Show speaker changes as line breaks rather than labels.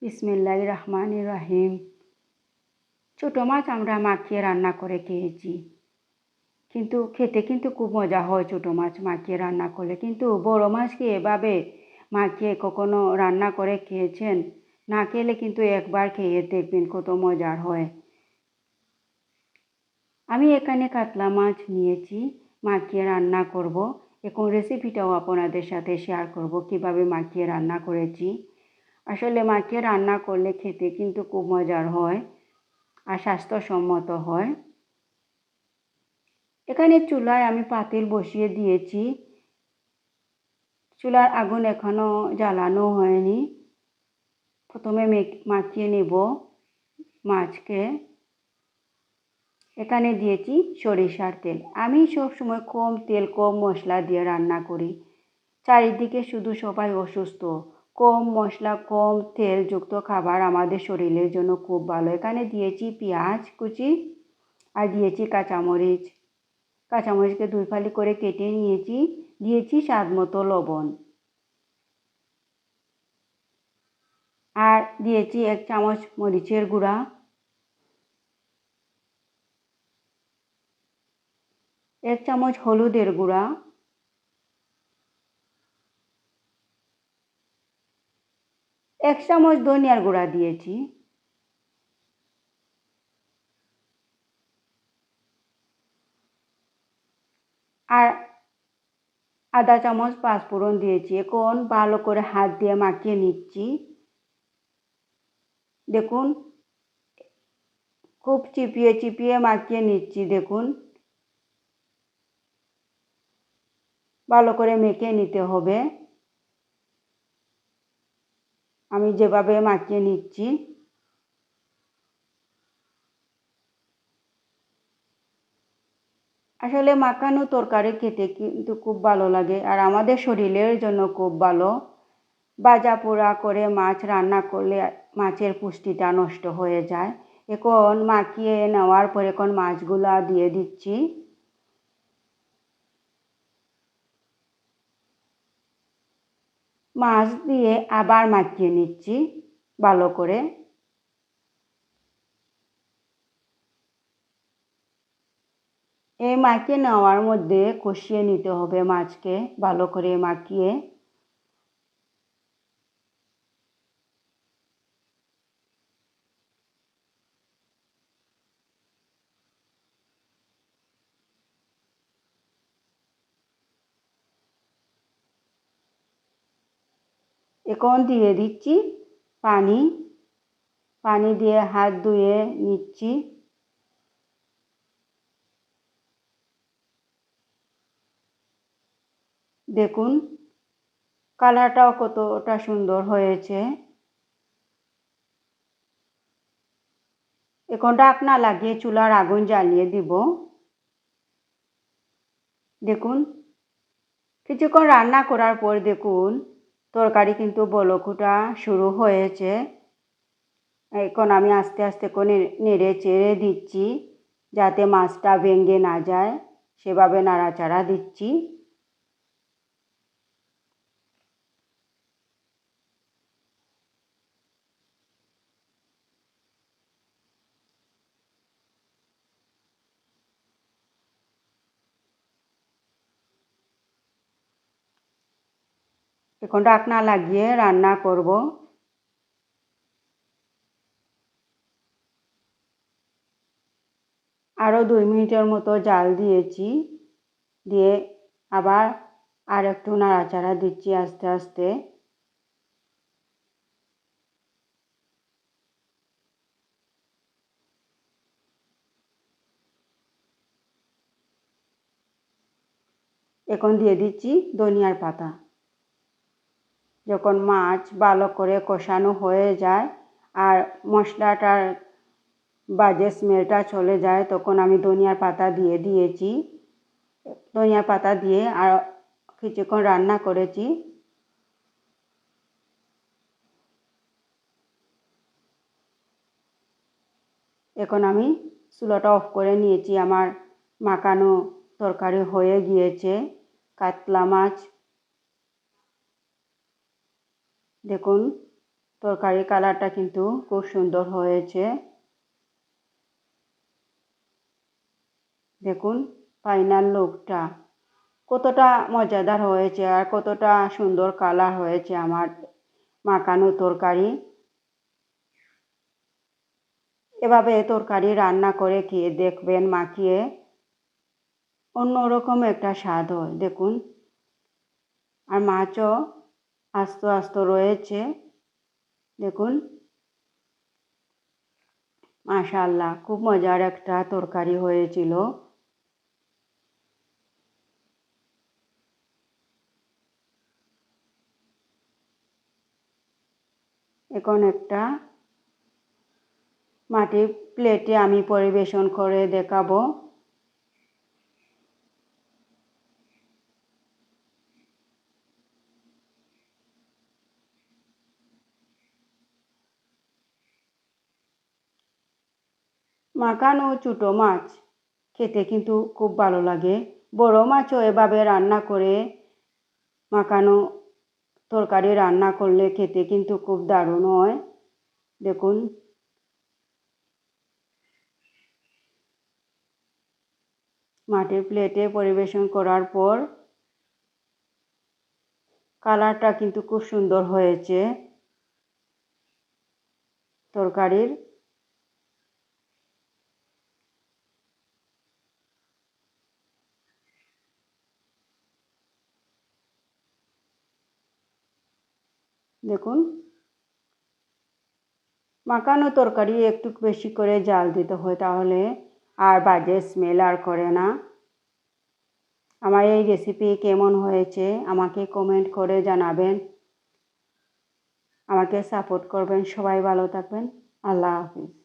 বিসমিল্লাহির রহমানির রহিম। ছোটো মাছ আমরা মাখিয়ে রান্না করে খেয়েছি, কিন্তু খেতে খুব মজা হয় ছোটো মাছ মাখিয়ে রান্না করলে। কিন্তু বড় মাছ কি এভাবে মাখিয়ে কখনো রান্না করে খেয়েছেন? না খেলে কিন্তু একবার খেয়ে দেখবেন কত মজার হয়। আমি এখানে কাতলা মাছ নিয়েছি, মাখিয়ে রান্না করব। এখন রেসিপিটাও আপনাদের সাথে শেয়ার করব কিভাবে মাখিয়ে রান্না করেছি। আসলে মাখিয়ে রান্না করলে খেতে কিন্তু খুব মজার হয় আর স্বাস্থ্যসম্মত হয়। এখানে চুলায় আমি পাতিল বসিয়ে দিয়েছি। চুলার আগুন এখনো জ্বালানো হয়নি। প্রথমে মাখিয়ে নেব মাছকে। এখানে দিয়েছি সরিষার তেল। আমি সবসময় কম তেল কম মশলা দিয়ে রান্না করি। চারিদিকে শুধু সবাই অসুস্থ। কম মশলা কম তেলযুক্ত খাবার আমাদের শরীরের জন্য খুব ভালো। এখানে দিয়েছি পেঁয়াজ কুচি আর দিয়েছি কাঁচামরিচ। কাঁচামরিচকে দুই ফালি করে কেটে নিয়েছি। দিয়েছি স্বাদ মতো লবণ আর দিয়েছি 1 চামচ মরিচের গুঁড়া, 1 চামচ হলুদের গুঁড়া, 1 চামচ ধনিয়ার গুঁড়া দিয়েছি, আর আধা চামচ পাঁচফোড়ন দিয়েছি। এখন ভালো করে হাত দিয়ে মাখিয়ে নিচ্ছি। দেখুন, খুব চিপিয়ে চিপিয়ে মাখিয়ে নিচ্ছি। দেখুন, ভালো করে মেখে নিতে হবে। আমি যেভাবে মাখিয়ে নিচ্ছি। আসলে মাখানো তরকারি খেতে কিন্তু খুব ভালো লাগে আর আমাদের শরীরের জন্য খুব ভালো। ভাজা পোড়া করে মাছ রান্না করলে মাছের পুষ্টিটা নষ্ট হয়ে যায়। এখন মাখিয়ে নেওয়ার পর এখন মাছগুলা দিয়ে দিচ্ছি। মাছ দিয়ে আবার মাখিয়ে নিচ্ছি ভালো করে। এই মাখিয়ে নেওয়ার মধ্যে কষিয়ে নিতে হবে মাছকে ভালো করে মাখিয়ে। এখন দিয়ে দিচ্ছি পানি। পানি দিয়ে হাত ধুয়ে নিচ্ছি। দেখুন, কালারটাও কতটা সুন্দর হয়েছে। এখন ঢাকনা লাগিয়ে চুলার আগুন জ্বালিয়ে দিব। দেখুন, কিছুক্ষণ রান্না করার পর দেখুন তরকারি কিন্তু বলক ওঠা শুরু হয়েছে। এখন আমি আস্তে আস্তে করে নেড়ে চেড়ে দিচ্ছি যাতে মাছটা ভেঙে না যায়, সেভাবে নাড়াচাড়া দিচ্ছি। এখন ঢাকনা লাগিয়ে রান্না করব। আরও 2 মিনিটের মতো জাল দিয়েছি। দিয়ে আবার আর একটু নাড়াচাড়া দিচ্ছি আস্তে আস্তে। এখন দিয়ে দিচ্ছি ধনিয়ার পাতা। যখন মাছ ভালো করে কষানো হয়ে যায় আর মশলাটার বাজে স্মেলটা চলে যায় তখন আমি ধনিয়ার পাতা দিয়ে দিয়েছি। ধনিয়ার পাতা দিয়ে আর কিছুক্ষণ রান্না করেছি। এখন আমি চুলাটা অফ করে নিয়েছি। আমার মাখানো তরকারি হয়ে গিয়েছে। কাতলা মাছ দেখুন তরকারি কালারটা কিন্তু খুব সুন্দর হয়েছে। দেখুন ফাইনাল লুকটা কতটা মজাদার হয়েছে আর কতটা সুন্দর কালার হয়েছে আমার মাখানো তরকারি। এভাবে তরকারি রান্না করে খেয়ে দেখবেন, মাখিয়ে অন্যরকম একটা স্বাদ হয়। দেখুন আর মাছও আস্ত আস্ত রয়েছে। দেখুন মাশাআল্লাহ, খুব মজার একটা তরকারি হয়েছিল। এখন একটা মাটির প্লেটে আমি পরিবেশন করে দেখাবো। মাখানো ছোটো মাছ খেতে কিন্তু খুব ভালো লাগে। বড় মাছও এভাবে রান্না করে মাখানো তরকারি রান্না করলে খেতে কিন্তু খুব দারুণ হয়। দেখুন মাটির প্লেটে পরিবেশন করার পর কালারটা কিন্তু খুব সুন্দর হয়েছে তরকারির। দেখুন মাখানো তরকারি একটু বেশি করে জাল দিতে হয়, তাহলে আর বাজে স্মেল আর করে না। আমার এই রেসিপি কেমন হয়েছে আমাকে কমেন্ট করে জানাবেন। আমাকে সাপোর্ট করবেন। সবাই ভালো থাকবেন। আল্লাহ হাফিজ।